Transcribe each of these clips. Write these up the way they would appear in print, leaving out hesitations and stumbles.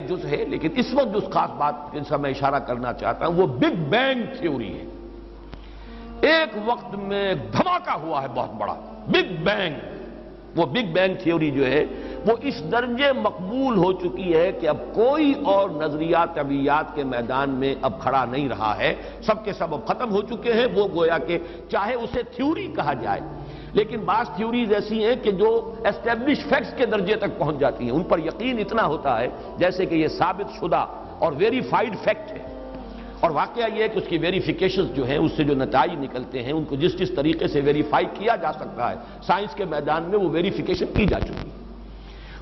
جز ہے، لیکن اس وقت جو خاص بات جن سے میں اشارہ کرنا چاہتا ہوں وہ بگ بینگ تھیوری ہے۔ ایک وقت میں دھماکہ ہوا ہے بہت بڑا، بگ بینگ۔ وہ بگ بینگ تھیوری جو ہے وہ اس درجے مقبول ہو چکی ہے کہ اب کوئی اور نظریہ طبیعیات کے میدان میں اب کھڑا نہیں رہا ہے، سب کے سب اب ختم ہو چکے ہیں۔ وہ گویا کہ چاہے اسے تھیوری کہا جائے، لیکن بعض تھیوریز ایسی ہیں کہ جو اسٹیبلش فیکٹس کے درجے تک پہنچ جاتی ہیں، ان پر یقین اتنا ہوتا ہے جیسے کہ یہ ثابت شدہ اور ویریفائڈ فیکٹ ہے۔ اور واقعہ یہ ہے کہ اس کی ویریفیکیشنز جو ہیں، اس سے جو نتائج نکلتے ہیں، ان کو جس طریقے سے ویریفائی کیا جا سکتا ہے سائنس کے میدان میں وہ ویریفیکیشن کی جا چکی ہے۔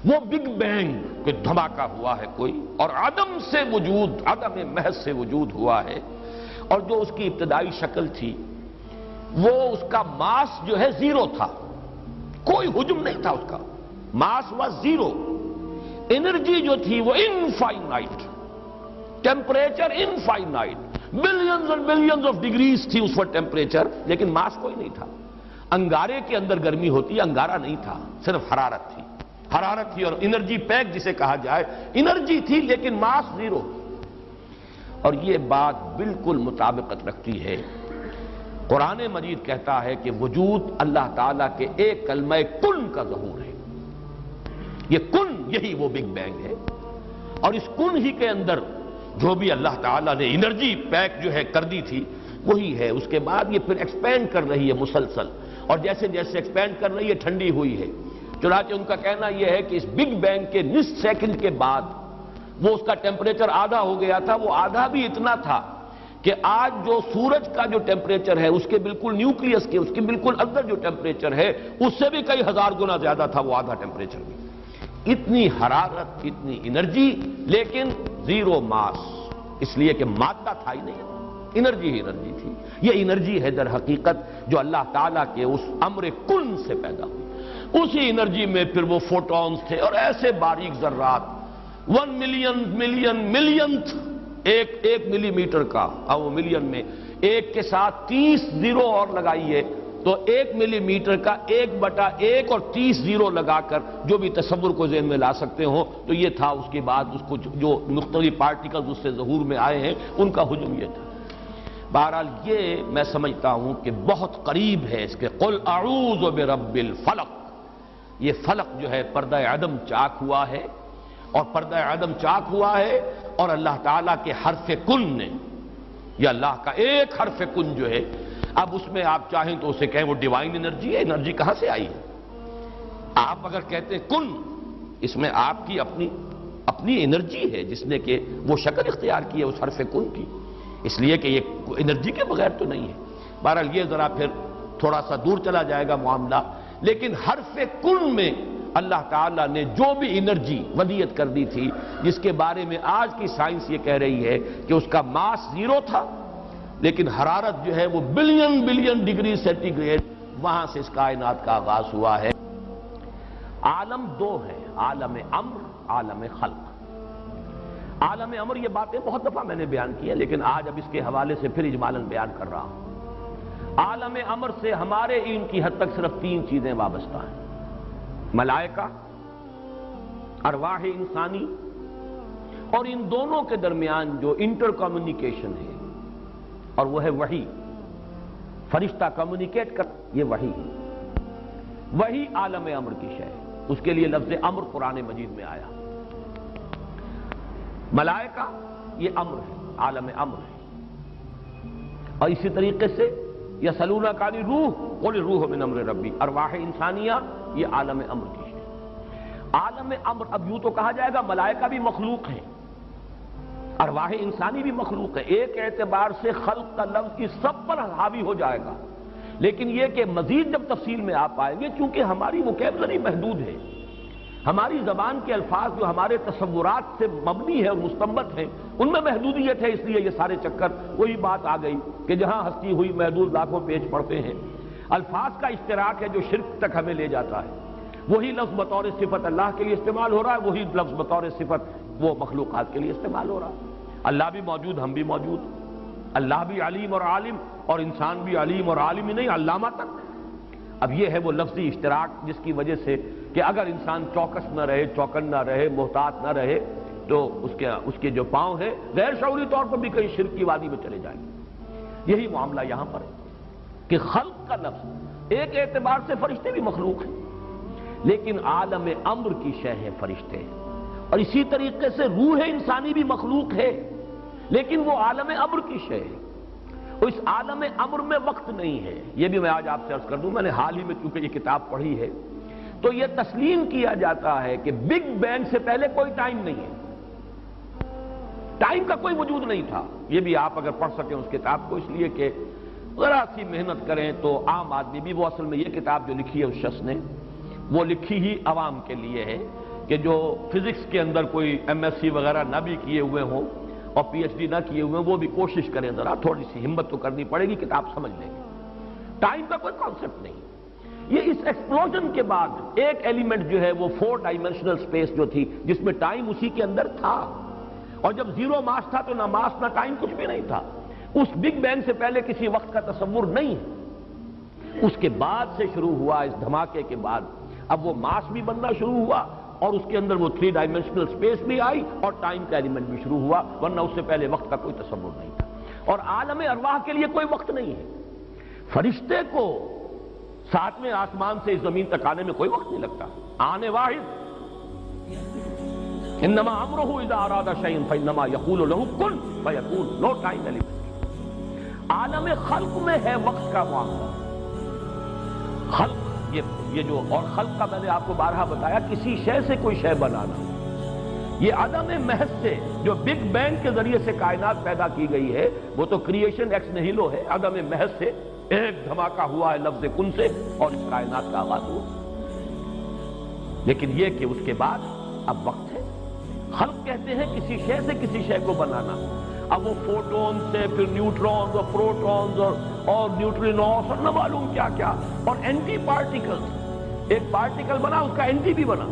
وہ بگ بینگ کہ دھماکہ ہوا ہے کوئی، اور عدم سے وجود، عدم محض سے وجود ہوا ہے، اور جو اس کی ابتدائی شکل تھی وہ اس کا ماس جو ہے زیرو تھا، کوئی حجم نہیں تھا، اس کا ماس واز زیرو، انرجی جو تھی وہ انفائنائٹ، ٹیمپریچر انفائنائٹ، بلینز اور بلینز آف ڈگریز تھی اس وقت ٹیمپریچر، لیکن ماس کوئی نہیں تھا۔ انگارے کے اندر گرمی ہوتی، انگارہ نہیں تھا، صرف حرارت تھی، حرارت تھی، اور انرجی پیک جسے کہا جائے، انرجی تھی لیکن ماس زیرو۔ اور یہ بات بالکل مطابقت رکھتی ہے، قرآن مجید کہتا ہے کہ وجود اللہ تعالیٰ کے ایک کلمہ کن کا ظہور ہے۔ یہ کن، یہی وہ بگ بینگ ہے، اور اس کن ہی کے اندر جو بھی اللہ تعالیٰ نے انرجی پیک جو ہے کر دی تھی وہی ہے۔ اس کے بعد یہ پھر ایکسپینڈ کر رہی ہے مسلسل، اور جیسے جیسے ایکسپینڈ کر رہی ہے ٹھنڈی ہوئی ہے۔ چنانچہ ان کا کہنا یہ ہے کہ اس بگ بینگ کے نصف سیکنڈ کے بعد وہ اس کا ٹیمپریچر آدھا ہو گیا تھا، وہ آدھا بھی اتنا تھا کہ آج جو سورج کا جو ٹیمپریچر ہے اس کے بالکل نیوکلیس کے، اس کے بالکل اندر جو ٹیمپریچر ہے اس سے بھی کئی ہزار گنا زیادہ تھا وہ آدھا ٹیمپریچر بھی۔ اتنی حرارت، اتنی انرجی، لیکن زیرو ماس، اس لیے کہ مادہ تھا ہی نہیں، انرجی ہی انرجی تھی۔ یہ انرجی ہے در حقیقت جو اللہ تعالیٰ کے اس امر کن سے پیدا ہوئی۔ اسی انرجی میں پھر وہ فوٹونز تھے اور ایسے باریک ذرات، 1 ملین ملین ملینتھ، ایک ملی میٹر کا، اور وہ ملین میں ایک کے ساتھ 30 زیرو اور لگائیے تو 1 ملی میٹر کا 1/1 اور 30 زیرو لگا کر جو بھی تصور کو ذہن میں لا سکتے ہو تو یہ تھا۔ اس کے بعد اس کو جو مختلف پارٹیکلز اس سے ظہور میں آئے ہیں ان کا حجم یہ تھا۔ بہرحال یہ میں سمجھتا ہوں کہ بہت قریب ہے اس کے قل اعوذ برب الفلق۔ یہ فلق جو ہے پردہ عدم چاک ہوا ہے، اور پردہ عدم چاک ہوا ہے، اور اللہ تعالیٰ کے حرف کن نے، یا اللہ کا ایک حرف کن جو ہے، اب اس میں آپ چاہیں تو اسے کہیں وہ ڈیوائن انرجی ہے۔ انرجی کہاں سے آئی ہے؟ آپ اگر کہتے ہیں کن، اس میں آپ کی اپنی انرجی ہے جس نے کہ وہ شکل اختیار کی ہے اس حرف کن کی، اس لیے کہ یہ انرجی کے بغیر تو نہیں ہے۔ بہرحال یہ ذرا پھر تھوڑا سا دور چلا جائے گا معاملہ، لیکن حرف کن میں اللہ تعالیٰ نے جو بھی انرجی ودیت کر دی تھی، جس کے بارے میں آج کی سائنس یہ کہہ رہی ہے کہ اس کا ماس زیرو تھا لیکن حرارت جو ہے وہ billion billion degree centigrade, وہاں سے اس کائنات کا آغاز ہوا ہے۔ عالم دو ہے، عالم امر، عالم خلق۔ عالم امر یہ باتیں بہت دفعہ میں نے بیان کی ہے، لیکن آج اب اس کے حوالے سے پھر اجمالاً بیان کر رہا ہوں۔ عالم امر سے ہمارے علم کی حد تک صرف 3 چیزیں وابستہ ہیں: ملائکہ، ارواح انسانی، اور ان دونوں کے درمیان جو انٹر کمیونیکیشن ہے، اور وہ ہے وحی، فرشتہ کمیونیکیٹ کر، یہ وحی ہے۔ وحی عالم امر کی شے ہے، اس کے لیے لفظ امر قرآن مجید میں آیا۔ ملائکہ یہ امر ہے، عالم امر ہے، اور اسی طریقے سے یسألونک عن الروح قل الروح من امر ربی، ارواح انسانیہ یہ عالم امر کی ہے۔ عالم امر، اب یوں تو کہا جائے گا ملائکہ بھی مخلوق ہیں، ارواح انسانی بھی مخلوق ہے، ایک اعتبار سے خلق کا لفظ اس سب پر حاوی ہو جائے گا، لیکن یہ کہ مزید جب تفصیل میں آپ آئیں گے، چونکہ ہماری وکیبلری محدود ہے، ہماری زبان کے الفاظ جو ہمارے تصورات سے مبنی ہے اور مستنبط ہیں ان میں محدودیت ہے، اس لیے یہ سارے چکر وہی بات آ گئی کہ جہاں ہستی ہوئی محدود لاکھوں پیج پڑتے ہیں۔ الفاظ کا اشتراک ہے جو شرک تک ہمیں لے جاتا ہے، وہی لفظ بطور صفت اللہ کے لیے استعمال ہو رہا ہے، وہی لفظ بطور صفت وہ مخلوقات کے لیے استعمال ہو رہا ہے۔ اللہ بھی موجود، ہم بھی موجود، اللہ بھی علیم اور عالم، اور انسان بھی علیم اور عالم ہی نہیں، علامہ تک۔ اب یہ ہے وہ لفظی اشتراک جس کی وجہ سے کہ اگر انسان چوکس نہ رہے، چوکن نہ رہے، محتاط نہ رہے تو اس کے جو پاؤں ہیں غیر شعوری طور پر بھی کہیں شرک کی وادی میں چلے جائیں گے۔ یہی معاملہ یہاں پر ہے کہ خلق کا لفظ ایک اعتبار سے فرشتے بھی مخلوق ہیں، لیکن عالم امر کی شے ہے فرشتے، اور اسی طریقے سے روح انسانی بھی مخلوق ہے، لیکن وہ عالم امر کی شے ہے۔ اس عالم امر میں وقت نہیں ہے، یہ بھی میں آج آپ سے عرض کر دوں، میں نے حال ہی میں چونکہ یہ کتاب پڑھی ہے تو یہ تسلیم کیا جاتا ہے کہ بگ بینگ سے پہلے کوئی ٹائم نہیں ہے، ٹائم کا کوئی وجود نہیں تھا۔ یہ بھی آپ اگر پڑھ سکیں اس کتاب کو، اس لیے کہ ذرا سی محنت کریں تو عام آدمی بھی، وہ اصل میں یہ کتاب جو لکھی ہے اس شخص نے وہ لکھی ہی عوام کے لیے ہے کہ جو فزکس کے اندر کوئی ایم ایس سی وغیرہ نہ بھی کیے ہوئے ہوں اور پی ایچ ڈی نہ کیے ہوئے ہیں، وہ بھی کوشش کریں، ذرا تھوڑی سی ہمت تو کرنی پڑے گی، کتاب سمجھ لیں گے۔ ٹائم کا کوئی کانسیپٹ نہیں۔ یہ اس ایکسپلوژن کے بعد ایک ایلیمنٹ جو ہے وہ 4 ڈائمینشنل سپیس جو تھی، جس میں ٹائم اسی کے اندر تھا، اور جب زیرو ماس تھا تو نہ ماس نہ ٹائم کچھ بھی نہیں تھا۔ اس بگ بینگ سے پہلے کسی وقت کا تصور نہیں ہے۔ اس کے بعد سے شروع ہوا، اس دھماکے کے بعد اب وہ ماس بھی بننا شروع ہوا، اور اس کے اندر وہ 3 ڈائمینشنل سپیس بھی آئی، اور ٹائم کا ایلیمنٹ بھی شروع ہوا، ورنہ اس سے پہلے وقت کا کوئی تصور نہیں تھا۔ اور عالم ارواح کے لیے کوئی وقت نہیں ہے۔ فرشتے کو 7ویں آسمان سے اس زمین تک آنے میں کوئی وقت نہیں لگتا، آنے واحد انما امرہ اذا اراد شیئا فانما یقول له کن فیکون، نو ٹائم ایلیمنٹ۔ عالم خلق میں ہے وقت کا معاملہ۔ خلق یہ جو، اور خلق کا میں نے آپ کو بارہا بتایا، کسی شے سے کوئی شے بنانا، یہ عدم محض سے جو بگ بینگ کے ذریعے سے کائنات پیدا کی گئی ہے، وہ تو کریشن ایکس نہیلو ہے، عدم محض سے ایک دھماکہ ہوا ہے لفظ کن سے، اور اس کائنات کا آغاز ہوا۔ لیکن یہ کہ اس کے بعد اب وقت ہے۔ خلق کہتے ہیں کسی شے سے کسی شے کو بنانا، اب وہ فوٹون سے پھر نیوٹرونز اور پروٹونز اور نیوٹرینوز اور نہ معلوم کیا کیا، اور اینٹی پارٹیکلز، ایک پارٹیکل بنا اس کا اینٹی بھی بنا۔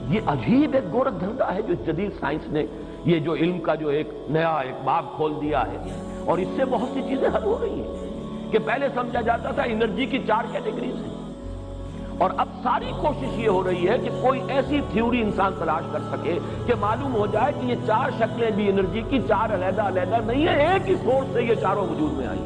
یہ عجیب ایک گورکھ دھندا ہے جو جدید سائنس نے، یہ جو علم کا جو ایک نیا ایک باب کھول دیا ہے، اور اس سے بہت سی چیزیں حل ہو رہی ہیں کہ پہلے سمجھا جاتا تھا انرجی کی 4 کیٹیگریز ہیں، اور اب ساری کوشش یہ ہو رہی ہے کہ کوئی ایسی تھیوری انسان تلاش کر سکے کہ معلوم ہو جائے کہ یہ 4 شکلیں بھی انرجی کی 4 علیحدہ علیحدہ نہیں ہے، ایک ہی سورس سے یہ چاروں وجود میں آئی۔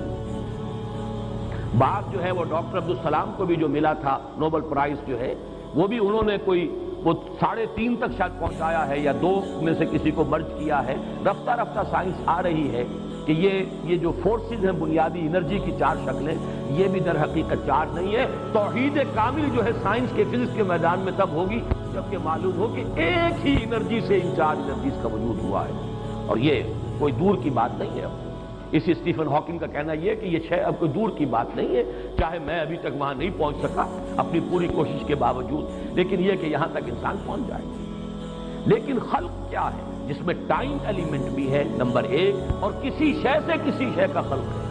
بات جو ہے وہ ڈاکٹر عبدالسلام کو بھی جو ملا تھا نوبل پرائز جو ہے، وہ بھی انہوں نے کوئی وہ 3.5 تک شاید پہنچایا ہے، یا 2 میں سے کسی کو مرج کیا ہے۔ رفتہ رفتہ سائنس آ رہی ہے کہ یہ جو فورسز ہیں بنیادی انرجی کی 4 شکلیں، یہ بھی در حقیقت 4 نہیں ہے۔ توحید کامل جو ہے سائنس کے فزکس کے میدان میں تب ہوگی جبکہ معلوم ہو کہ ایک ہی انرجی سے ان 4 انرجیز کا وجود ہوا ہے، اور یہ کوئی دور کی بات نہیں ہے۔ اسی اسٹیفن ہاکنگ کا کہنا یہ ہے کہ یہ شے اب کوئی دور کی بات نہیں ہے، چاہے میں ابھی تک وہاں نہیں پہنچ سکا اپنی پوری کوشش کے باوجود، لیکن یہ کہ یہاں تک انسان پہنچ جائے۔ لیکن خلق کیا ہے؟ جس میں ٹائم ایلیمنٹ بھی ہے نمبر 1، اور کسی شے سے کسی شے کا خلق ہے۔